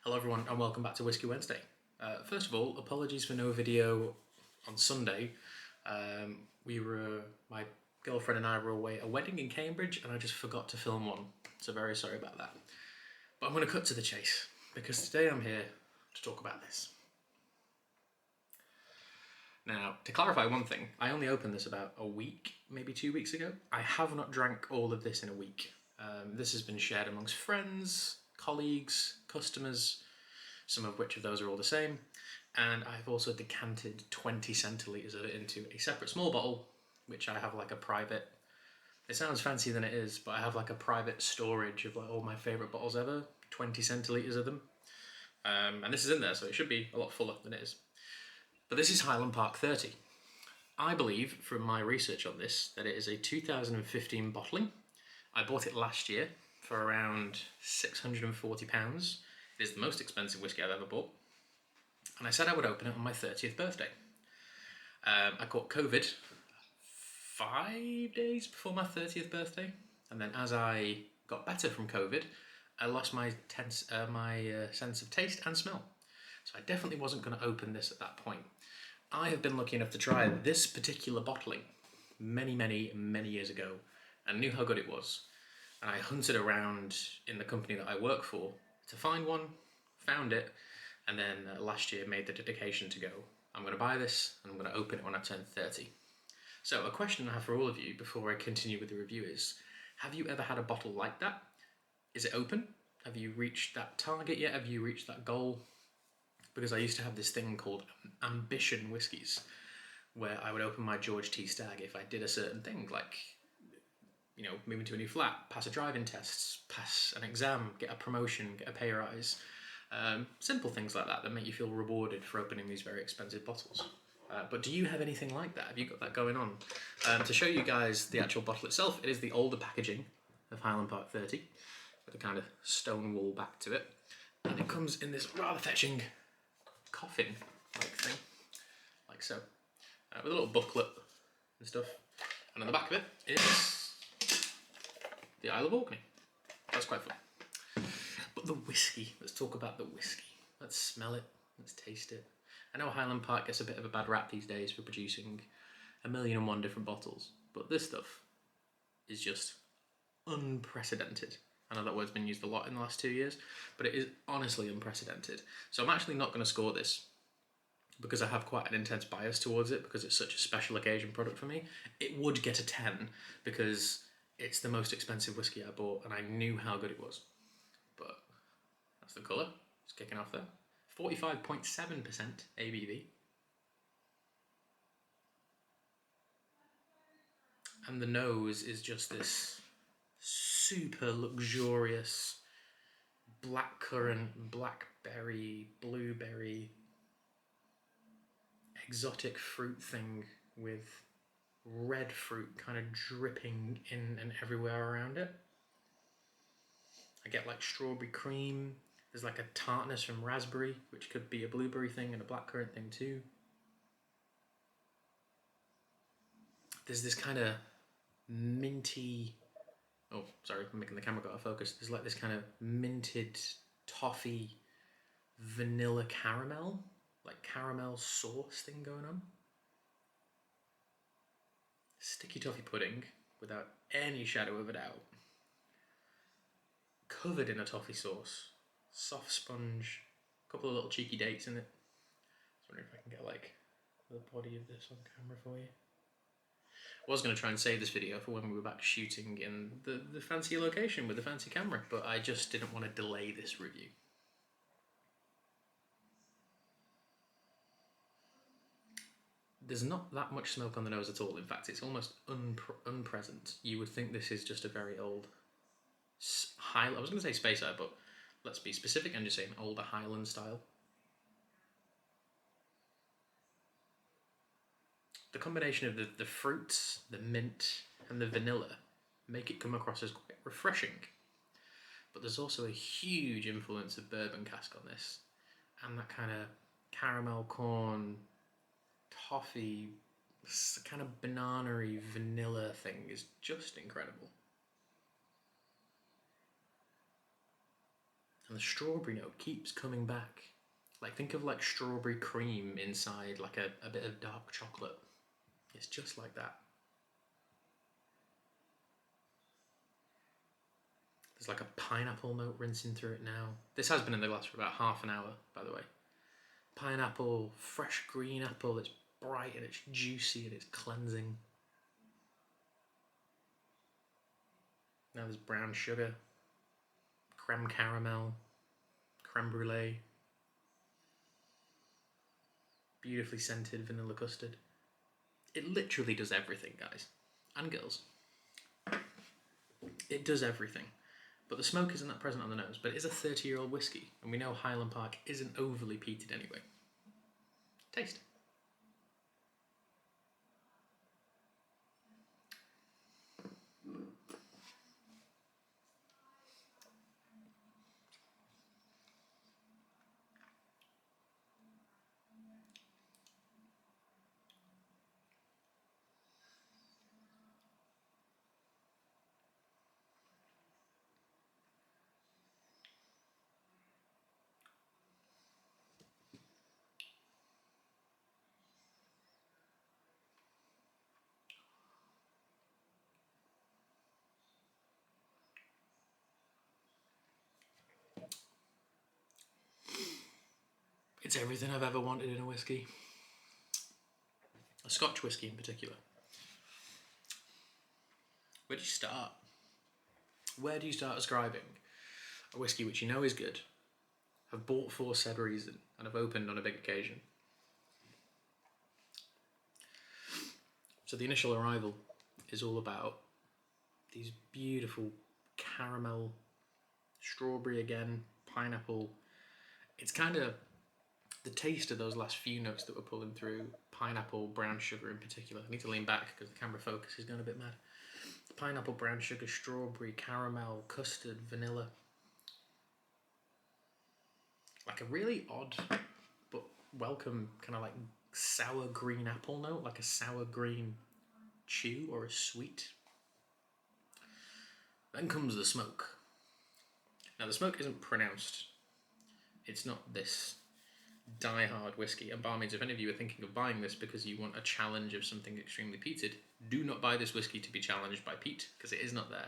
Hello everyone and welcome back to Whisky Wednesday. First of all, apologies for no video on Sunday. My girlfriend and I were away at a wedding in Cambridge and I just forgot to film one, so very sorry about that. But I'm going to cut to the chase because today I'm here to talk about this. Now, to clarify one thing, I only opened this about a week, maybe 2 weeks ago. I have not drank all of this in a week. This has been shared amongst friends, colleagues, customers, some of which of those are all the same, and I've also decanted 20 centilitres of it into a separate small bottle, which I have like a private, it sounds fancier than it is, but I have like a private storage of like all my favourite bottles ever, 20 centilitres of them, and this is in there, so it should be a lot fuller than it is. But this is Highland Park 30. I believe, from my research on this, that it is a 2015 bottling. I bought it last year for around £640. It is the most expensive whiskey I've ever bought. And I said I would open it on my 30th birthday. I caught COVID 5 days before my 30th birthday. And then as I got better from COVID, I lost my sense of taste and smell. So I definitely wasn't going to open this at that point. I have been lucky enough to try this particular bottling many years ago and knew how good it was. And I hunted around in the company that I work for to find one, found it, and then last year made the dedication to go, I'm going to buy this and I'm going to open it when I turn 30. So a question I have for all of you before I continue with the review is, have you ever had a bottle like that? Is it open? Have you reached that target yet? Have you reached that goal? Because I used to have this thing called ambition whiskies, where I would open my George T. Stag if I did a certain thing, like, you know, moving to a new flat, pass a driving test, pass an exam, get a promotion, get a pay rise. Simple things like that make you feel rewarded for opening these very expensive bottles. But do you have anything like that? Have you got that going on? To show you guys the actual bottle itself, it is the older packaging of Highland Park 30, with a kind of stone wall back to it. And it comes in this rather fetching coffin-like thing, like so, with a little booklet and stuff. And on the back of it is the Isle of Orkney. That's quite fun. But the whiskey, let's talk about the whiskey. Let's smell it, let's taste it. I know Highland Park gets a bit of a bad rap these days for producing 1,000,001 different bottles, but this stuff is just unprecedented. I know that word's been used a lot in the last 2 years, but it is honestly unprecedented. So I'm actually not going to score this because I have quite an intense bias towards it because it's such a special occasion product for me. It would get a 10 because it's the most expensive whiskey I bought and I knew how good it was. But that's the colour. It's kicking off there. 45.7% ABV. And the nose is just this super luxurious blackcurrant, blackberry, blueberry, exotic fruit thing with red fruit kind of dripping in and everywhere around it. I get like strawberry cream. There's like a tartness from raspberry, which could be a blueberry thing and a blackcurrant thing too. There's this kind of minty, oh sorry, I'm making the camera go out of focus. There's like this kind of minted toffee vanilla caramel, like caramel sauce thing going on. Sticky toffee pudding, without any shadow of a doubt. Covered in a toffee sauce. Soft sponge, a couple of little cheeky dates in it. I was wondering if I can get like the body of this on camera for you. I was going to try and save this video for when we were back shooting in the fancy location with the fancy camera, but I just didn't want to delay this review. There's not that much smoke on the nose at all. In fact, it's almost unpresent. You would think this is just a very old Highland. I was going to say Speyside, but let's be specific and just say an older Highland style. The combination of the fruits, the mint, and the vanilla make it come across as quite refreshing. But there's also a huge influence of bourbon cask on this, and that kind of caramel corn, toffee, kind of banana-y vanilla thing is just incredible. And the strawberry note keeps coming back. Like, think of like strawberry cream inside like a bit of dark chocolate. It's just like that. There's like a pineapple note rinsing through it now. This has been in the glass for about half an hour, by the way. Pineapple, fresh green apple, it's bright and it's juicy and it's cleansing. Now there's brown sugar, creme caramel, creme brulee, beautifully scented vanilla custard. It literally does everything, guys and girls. It does everything. But the smoke isn't that present on the nose, but it is a 30-year-old whiskey, and we know Highland Park isn't overly peated anyway. Taste. It's everything I've ever wanted in a whiskey. A Scotch whiskey in particular. Where do you start? Where do you start ascribing a whiskey which you know is good, have bought for said reason, and have opened on a big occasion? So the initial arrival is all about these beautiful caramel, strawberry again, pineapple. It's kind of the taste of those last few notes that we're pulling through, pineapple, brown sugar in particular. I need to lean back because the camera focus is going a bit mad. Pineapple, brown sugar, strawberry, caramel, custard, vanilla. Like a really odd but welcome kind of like sour green apple note, like a sour green chew or a sweet. Then comes the smoke. Now the smoke isn't pronounced. It's not this die-hard whiskey. And by all means, if any of you are thinking of buying this because you want a challenge of something extremely peated, do not buy this whiskey to be challenged by peat, because it is not there.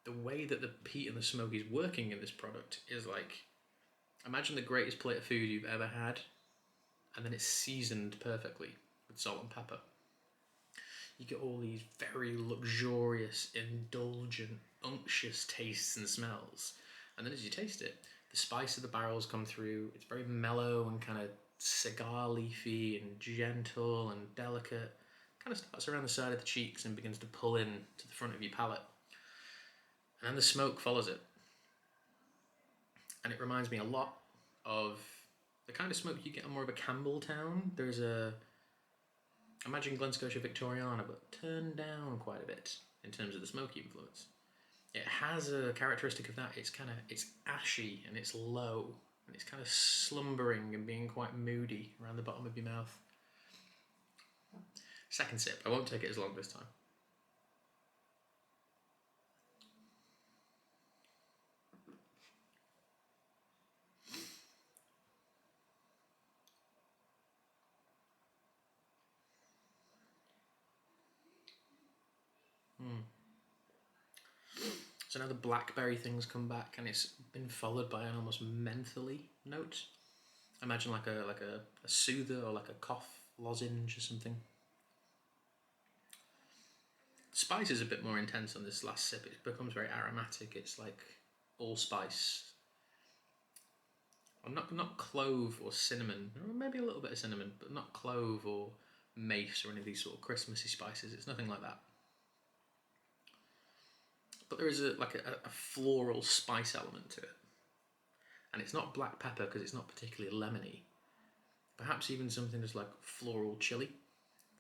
The way that the peat and the smoke is working in this product is like, imagine the greatest plate of food you've ever had, and then it's seasoned perfectly with salt and pepper. You get all these very luxurious, indulgent, unctuous tastes and smells. And then as you taste it, the spice of the barrels come through. It's very mellow and kind of cigar leafy and gentle and delicate. Kind of starts around the side of the cheeks and begins to pull in to the front of your palate. And then the smoke follows it. And it reminds me a lot of the kind of smoke you get on more of a Campbelltown. There's a, imagine Glen Scotia Victoriana, but turned down quite a bit in terms of the smoky influence. It has a characteristic of that. It's ashy and it's low and it's kind of slumbering and being quite moody around the bottom of your mouth. Second sip. I won't take it as long this time. So now the blackberry things come back, and it's been followed by an almost mentholy note. Imagine like a soother or like a cough lozenge or something. Spice is a bit more intense on this last sip. It becomes very aromatic. It's like allspice. Or not clove or cinnamon, or maybe a little bit of cinnamon, but not clove or mace or any of these sort of Christmassy spices. It's nothing like that. But there is a floral spice element to it. And it's not black pepper because it's not particularly lemony. Perhaps even something just like floral chili.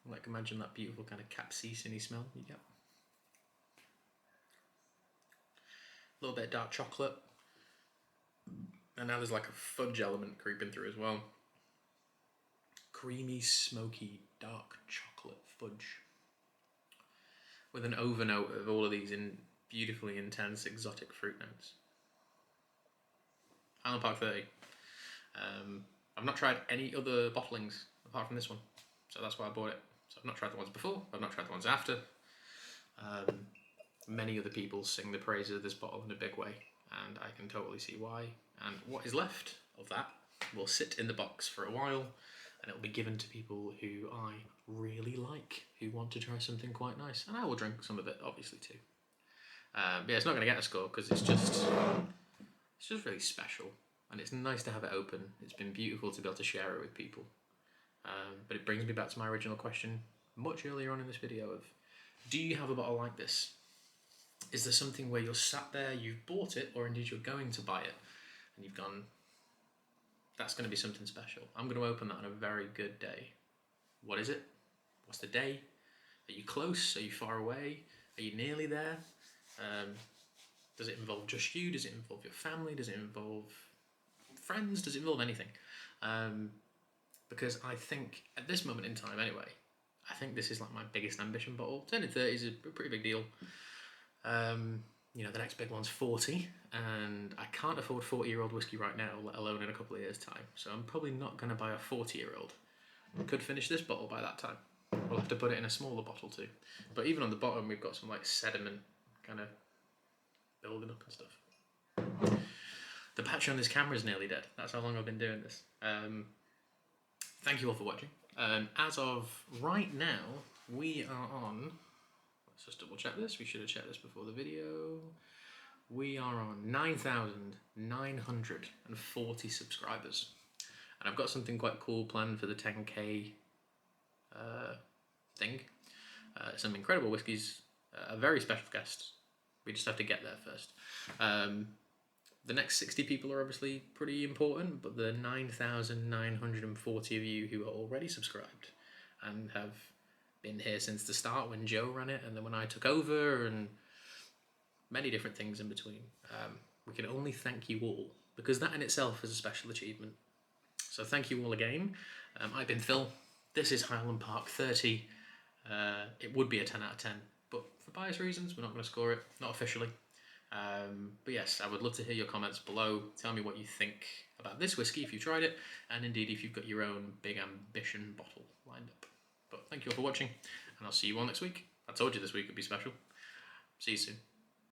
Like imagine that beautiful kind of capsaicin-y smell you get. A little bit of dark chocolate. And now there's like a fudge element creeping through as well. Creamy, smoky, dark chocolate fudge. With an overnote of all of these beautifully intense exotic fruit notes. Highland Park 30. I've not tried any other bottlings apart from this one, so that's why I bought it. So I've not tried the ones before, I've not tried the ones after. Many other people sing the praises of this bottle in a big way, and I can totally see why. And what is left of that will sit in the box for a while, and it'll be given to people who I really like, who want to try something quite nice. And I will drink some of it, obviously, too. But yeah, it's not going to get a score because it's just really special, and it's nice to have it open. It's been beautiful to be able to share it with people. But it brings me back to my original question much earlier on in this video of, do you have a bottle like this? Is there something where you're sat there, you've bought it, or indeed you're going to buy it, and you've gone, that's going to be something special. I'm going to open that on a very good day. What is it? What's the day? Are you close? Are you far away? Are you nearly there? Does it involve just you? Does it involve your family? Does it involve friends? Does it involve anything? Because I think, at this moment in time anyway, I think this is like my biggest ambition bottle. Turning 30 is a pretty big deal. You know, the next big one's 40, and I can't afford 40-year-old whiskey right now, let alone in a couple of years' time. So I'm probably not going to buy a 40-year-old. Could finish this bottle by that time. We'll have to put it in a smaller bottle too. But even on the bottom, we've got some like sediment kind of building up and stuff. The battery on this camera is nearly dead. That's how long I've been doing this. Thank you all for watching. As of right now, we are on... Let's just double check this. We should have checked this before the video. We are on 9,940 subscribers. And I've got something quite cool planned for the 10K thing. Some incredible whiskies, a very special guest. We just have to get there first. The next 60 people are obviously pretty important, but the 9,940 of you who are already subscribed and have been here since the start when Joe ran it, and then when I took over, and many different things in between. We can only thank you all, because that in itself is a special achievement. So thank you all again. I've been Phil. This is Highland Park 30. It would be a 10 out of 10, but for bias reasons, we're not going to score it, not officially. But yes, I would love to hear your comments below. Tell me what you think about this whiskey if you've tried it, and indeed if you've got your own big ambition bottle lined up. But thank you all for watching, and I'll see you all next week. I told you this week would be special. See you soon.